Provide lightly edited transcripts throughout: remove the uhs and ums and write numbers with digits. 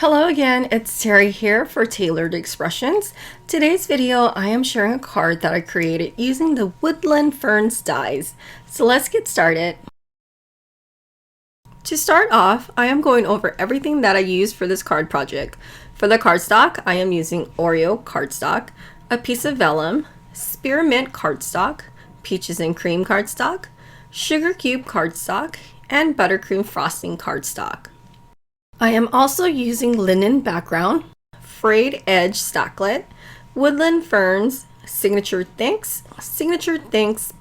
Hello again, it's Terry here for Tailored Expressions. Today's video I am sharing a card that I created using the Woodland Ferns dies. So let's get started. To start off, I am going over everything that I used for this card project. For the cardstock, I am using Oreo cardstock, a piece of Vellum, Spearmint Cardstock, Peaches and Cream cardstock, Sugar Cube cardstock, and Buttercream frosting cardstock. I am also using linen background, frayed edge stacklet, Woodland Ferns, Signature Thanks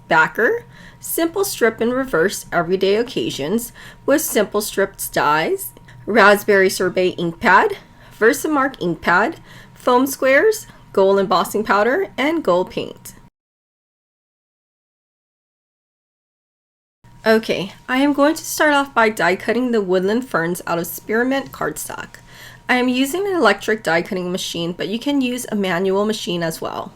backer, simple strip and reverse everyday occasions with simple stripped dies, raspberry sorbet ink pad, VersaMark ink pad, foam squares, gold embossing powder, and gold paint. Okay, I am going to start off by die cutting the Woodland Ferns out of Spearmint Cardstock. I am using an electric die cutting machine, but you can use a manual machine as well.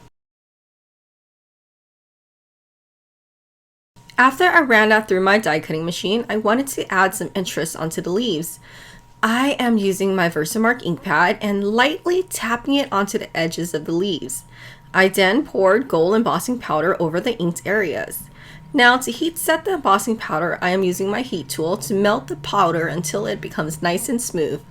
After I ran that through my die cutting machine, I wanted to add some interest onto the leaves. I am using my VersaMark ink pad and lightly tapping it onto the edges of the leaves. I then poured gold embossing powder over the inked areas. Now to heat set the embossing powder, I am using my heat tool to melt the powder until it becomes nice and smooth.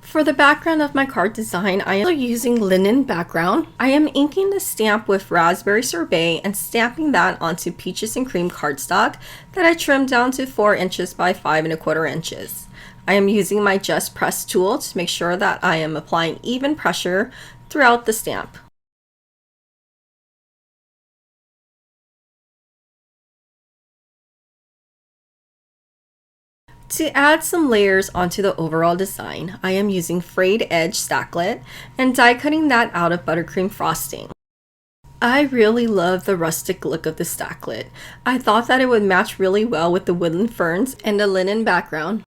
For the background of my card design, I am using linen background. I am inking the stamp with raspberry sorbet and stamping that onto Peaches and Cream cardstock that I trimmed down to 4 inches by 5 1/4 inches. I am using my Just Press tool to make sure that I am applying even pressure throughout the stamp. To add some layers onto the overall design, I am using frayed edge stacklet and die cutting that out of buttercream frosting. I really love the rustic look of the stacklet. I thought that it would match really well with the Woodland Ferns and the linen background.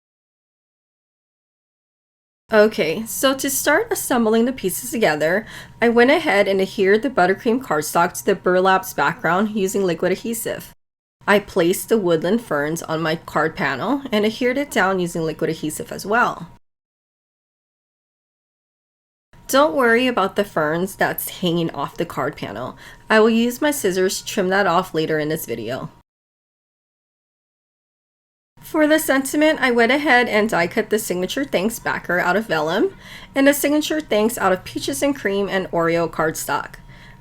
Okay, so to start assembling the pieces together, I went ahead and adhered the buttercream cardstock to the burlap's background using liquid adhesive. I placed the Woodland Ferns on my card panel and adhered it down using liquid adhesive as well. Don't worry about the ferns that's hanging off the card panel. I will use my scissors to trim that off later in this video. For the sentiment, I went ahead and die cut the Signature Thanks backer out of Vellum and the Signature Thanks out of Peaches and Cream and Oreo cardstock.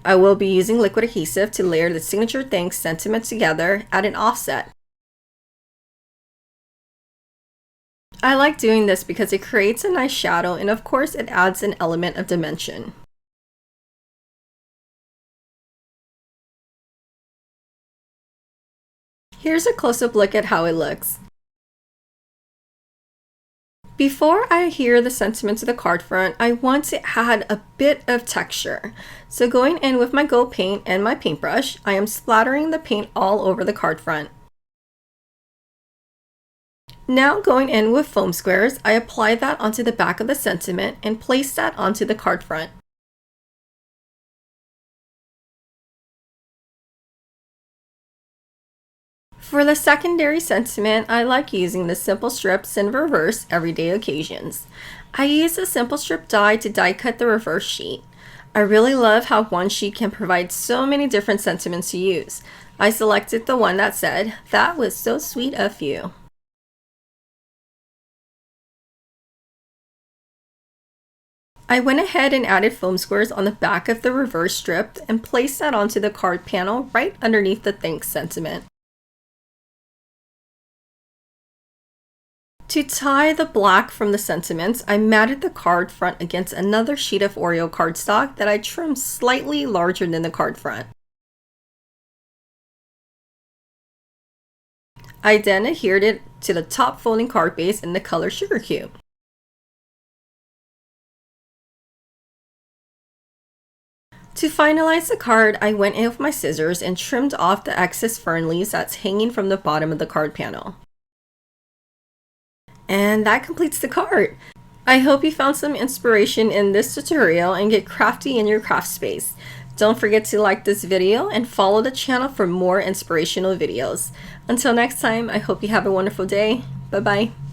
I will be using liquid adhesive to layer the Signature Thanks sentiment together at an offset. I like doing this because it creates a nice shadow and of course it adds an element of dimension. Here's a close-up look at how it looks. Before I adhere the sentiment to the card front, I want to add a bit of texture. So going in with my gold paint and my paintbrush, I am splattering the paint all over the card front. Now going in with foam squares, I apply that onto the back of the sentiment and place that onto the card front. For the secondary sentiment, I like using the simple strips in reverse everyday occasions. I use a simple strip die to die cut the reverse sheet. I really love how one sheet can provide so many different sentiments to use. I selected the one that said, "That was so sweet of you." I went ahead and added foam squares on the back of the reverse strip and placed that onto the card panel right underneath the thanks sentiment. To tie the black from the sentiments, I matted the card front against another sheet of Oreo cardstock that I trimmed slightly larger than the card front. I then adhered it to the top folding card base in the color Sugar Cube. To finalize the card, I went in with my scissors and trimmed off the excess fern leaves that's hanging from the bottom of the card panel. And that completes the card. I hope you found some inspiration in this tutorial and get crafty in your craft space. Don't forget to like this video and follow the channel for more inspirational videos. Until next time, I hope you have a wonderful day. Bye-bye.